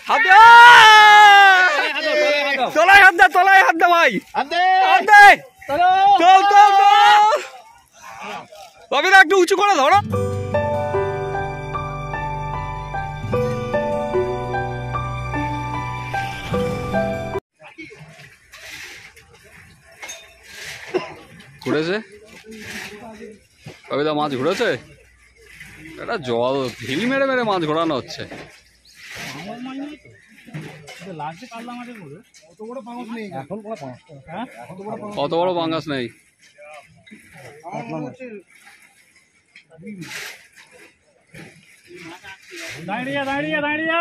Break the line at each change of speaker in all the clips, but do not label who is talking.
হাত দে, তলায় হাত দে, তলায় হাত দে ভাই, হাত দে, চল চল চল। বাপিদা একটু উঁচু করে ধরো। ঘুরেছে বাপিদা, মাছ ঘুরেছে। এটা জল ঢিল মেরে মেরে মাছ ঘোরানো হচ্ছে। কত বড় পাঙ্গাস নেই।
দাঁড়িয়ে দাঁড়িয়ে দাঁড়িয়ে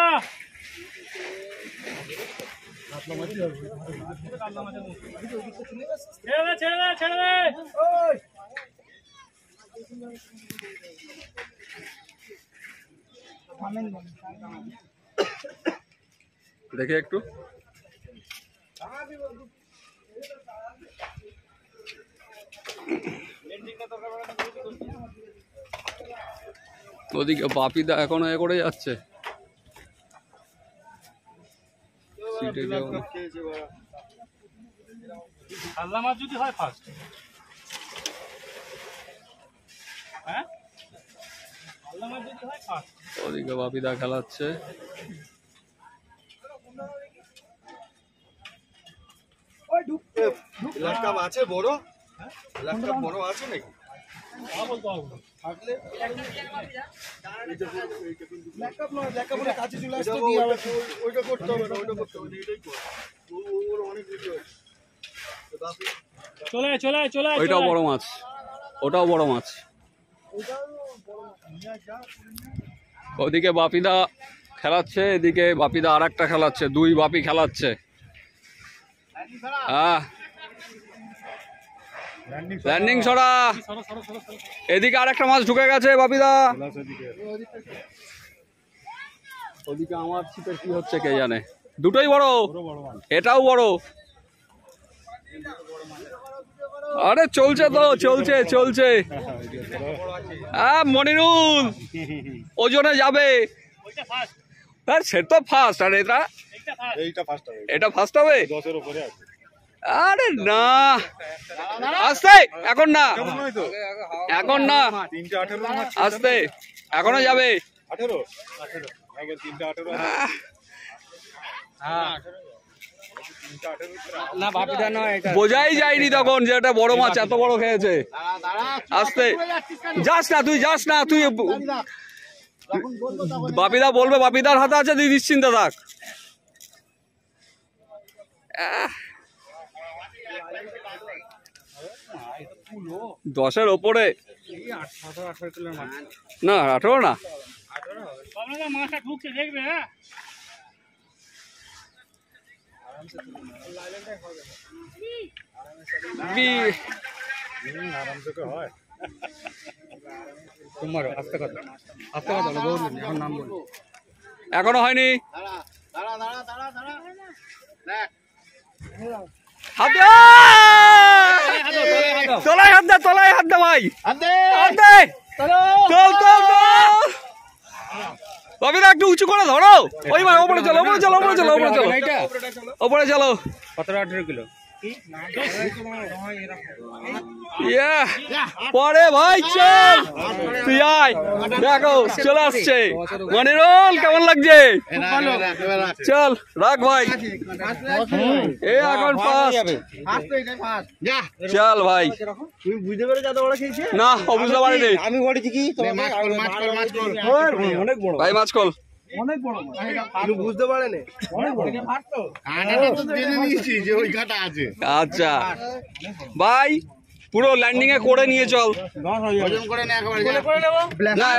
ছেড়ে দে ছেড়ে দে।
দেখে একটু ওদিকে বাপিদা এখনো এ করে যাচ্ছে।
কাতলা মাছ যদি হয় ফার্স্ট, হ্যাঁ কাতলা মাছ যদি হয় ফার্স্ট।
ওদিকে বাপিদা খেলাচ্ছে।
আছে বড়, বড় আছে নাকি?
চলে চলে চলে,
ওইটাও বড় মাছ, ওটাও বড় মাছ। ওদিকে বাপিদা খেলাচ্ছে, এদিকে বাপিদা আর একটা খেলাচ্ছে, দুই বাপি খেলাচ্ছে। হ্যাঁ ল্যান্ডিং ছড়া। এদিকে আর একটা মাছ ঢুকে গেছে বাপিদা। ওদিকে আমার ছিপের কি হচ্ছে কে জানে। দুটোই বড়, এটাও বড়। আরে চলছে তো, চলছে চলছে। হ্যাঁ মনিরুল ওজনে যাবে। হ্যাঁ সে তো ফার্স্ট। আর এটা ফার্স্ট হবে। আরে না আস্তে, এখন না, এখন না, আস্তে, এখনো যাবে। বোঝাই যায়নি তখন যে এটা বড় মাছ এত বড় খেয়েছে। আস্তে, যাস না তুই, যাস না তুই। বাপিদা বলবে, বাপিদার হাতে আছে, তুই নিশ্চিন্তে থাক। 10-এর ওপরে না, 18 না।
মাছটা ঢুকছে দেখবে। হ্যাঁ
এখনো হয়নি। হাত দে, তলায় হাত দে, তলায় হাত দে ভাই, হাত দে, চল চল চল। বাপিদা একটু উঁচু করে ধরো। ওই ভাই ওপরে চলো, ওপরে চলো, ওপরে চলো, ওপরে চলো, ওপরে চলো।
17-18 কিলো
পরে ভাই চল, তুই আয়। দেখো চলে আসছে মনিরুল, কেমন লাগছে? চল রাখ ভাই, এ এখন ফার্স্ট। চল ভাই,
তুমি বুঝতে পেরে যা ওরা খেয়েছে
না বুঝতে পারিনি।
আমি বলেছি কি অনেক বড়
ভাই মাছ কল,
অনেক বড় মাছ। বুঝতে পারেনি, অনেক বড় কাঁটাটা তো জেনে নিয়েছি যে ওই কাঁটা আছে।
আচ্ছা ভাই, পুরো ল্যান্ডিং এ করে নিয়ে চল।
ওজন করে না একেবারে
না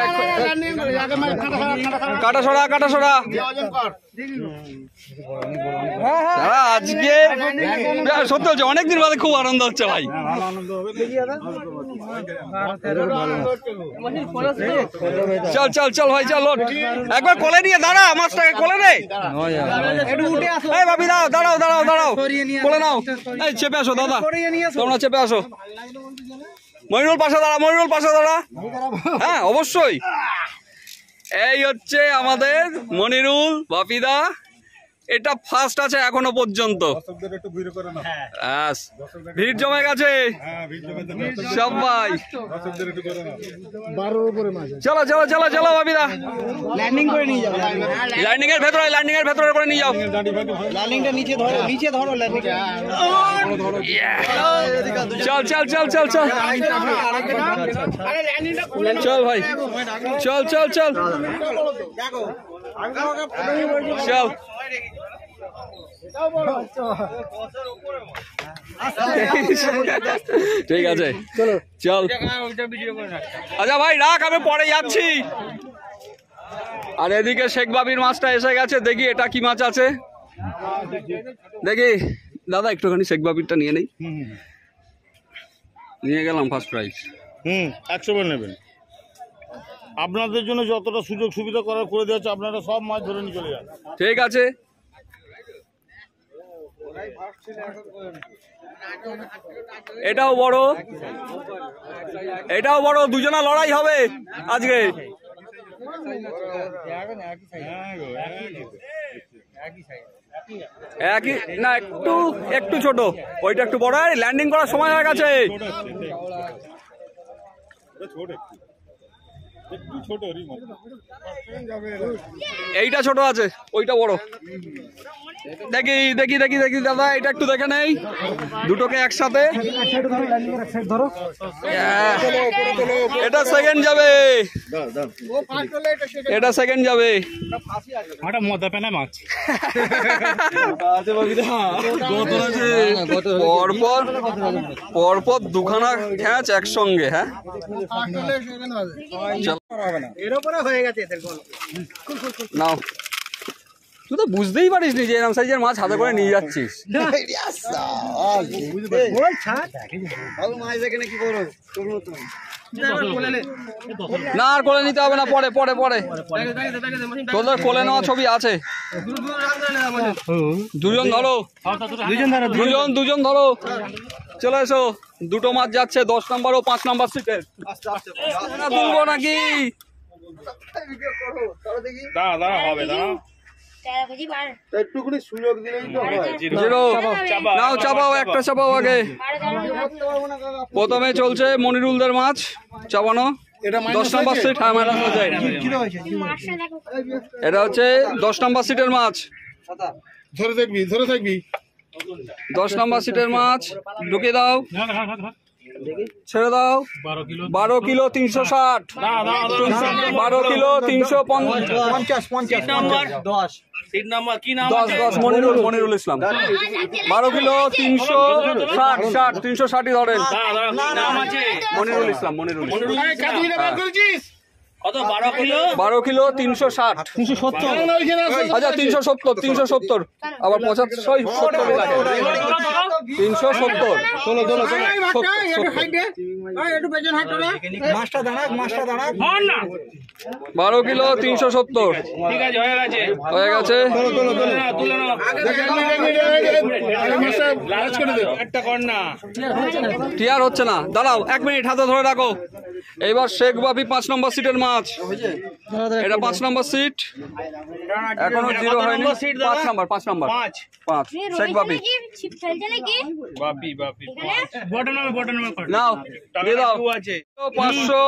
কাটা সরা, কাটা সরা।
ওজন কর।
আজকে সত্যি হচ্ছে, অনেকদিন বাদে খুব আনন্দ হচ্ছে ভাই। চল চল চল ভাই, চল একবার কোলে নিয়ে দাঁড়া, মাছটাকে কোলে নে। এই বাপি দাও, দাঁড়াও দাঁড়াও দাঁড়াও, কোলে নাও। এই চেপে আসো দাদা, তোমরা চেপে আসো। মনিরুল পাশে দাঁড়া, মনিরুল পাশে দাঁড়া। হ্যাঁ অবশ্যই। এই হচ্ছে আমাদের মনিরুল বাপিদা, এটা ফার্স্ট আছে এখনো পর্যন্ত। ভিড় জমে গেছে সবাই। চলো চলো চলো চলো বাপিদা,
ল্যান্ডিং করে নিয়ে যাও,
ল্যান্ডিং এর ভেতরে করে নিয়ে যাও।
ল্যান্ডিংটা নিচে ধরো ল্যান্ডিং।
চল চল চল চল চল চল ভাই, চল চল চল চল। ঠিক আছে চল। আচ্ছা ভাই রাখ, আমি পরে যাচ্ছি। আর এদিকে শেখ বাবির মাছটা এসে গেছে, দেখি এটা কি মাছ আছে দেখি। দাদা একটুখানি শেখ বাবিরটা নিয়ে নেই। নিয়ে গেলাম ফার্স্ট প্রাইজ।
100 বার নেবেন। আপনাদের জন্য যতটা সুযোগ সুবিধা করার করে দেওয়া হচ্ছে, আপনারা সব মাছ ধরে নিয়ে চলে যান।
ঠিক আছে। এটাও বড়, এটাও বড়, দুজনা লড়াই হবে আজকে। একই না, একটু একটু ছোট, ওইটা একটু বড়। ল্যান্ডিং করার সময় হয়ে গেছে। এইটা ছোট আছে, ওইটা বড়। দেখি দেখি দেখি দেখি দাদা, এটা একটু দেখে নেই দুটোকে একসাথে। এটা সেকেন্ড যাবে, এটা সেকেন্ড যাবে।
মদা পেনা মাছ
পরপর পরপর দুখানা খ্যাচ একসঙ্গে। হ্যাঁ নাও, তুই তো বুঝতেই পারিস নি যে এরকম সাইজের মাছ হাতে করে নিয়ে যাচ্ছিস। না আর কোলে নিতে হবে না, পরে পরে পরে তোদের কোলে নেওয়া ছবি আছে। দুজন ধরো, দুজন ধরো, চলে এসো। দুটো মাছ যাচ্ছে 10 নম্বর ও 5 নম্বর সিটের। তুলবো নাকি?
একটুখানি সুযোগ দিলেই তো হয়।
নাও চাপাও, একটা চাপাও আগে। প্রথমে চলছে মনিরুলদের মাছ চাপানো, 10 নম্বর সিট। হ্যাঁ ম্যাডাম, এটা হচ্ছে 10 নম্বর সিটের মাছ।
ধরে থাকবি
10 নম্বর সিটের মাছ ঢুকে দাও, ছেড়ে দাও। 12 কিলো 360, 12 কিলো 350, 10 মনিরুল ইসলাম। 12 কিলো 360, 360ই ধরেন। মনিরুল ইসলাম, মনিরুল। 12 কিলো 360, আচ্ছা 370, আবার 75, 370।
মাছটা দাঁড়াক
12 কিলো 370 হয়ে গেছে। টিয়ার হচ্ছে না, দাঁড়াও 1 মিনিট, হাতে ধরে রাখো। এইবার শেখ বাপি 5 নম্বর সিটের মাছ। এটা 5 নম্বর সিট, এখনো 0 হয়নি। 5 নম্বর শেখ বাপি। নাও দিয়ে দাও 500।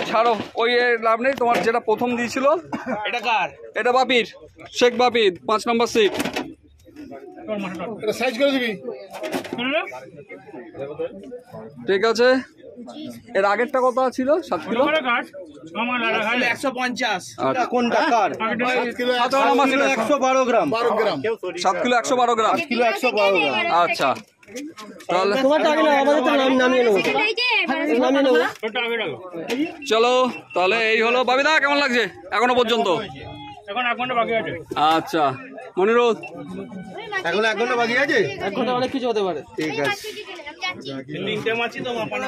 ছাড়ো, ওই লাভ নেই। তোমার যেটা প্রথম দিয়েছিল
এটা কার?
এটা বাপির, শেখ বাপির 5 নম্বর সিট।
সাইজ করে দিবি।
ঠিক আছে। এর আগেরটা কত ছিল? 7 কিলো
150।
কোনটা কার? 112 গ্রাম।
7 কিলো 112 গ্রাম।
কিলো 112 গ্রাম।
আচ্ছা তাহলে চলো, তাহলে এই হলো। বাবিদা কেমন লাগছে এখনো পর্যন্ত?
এখন 1 ঘন্টা বাকি আছে।
আচ্ছা মনিরুল,
এখন 1 ঘন্টা বাকি আছে।
1 ঘন্টা অনেক কিছু হতে পারে।
ঠিক আছে।
লিংকটা মাছি তো মাপানো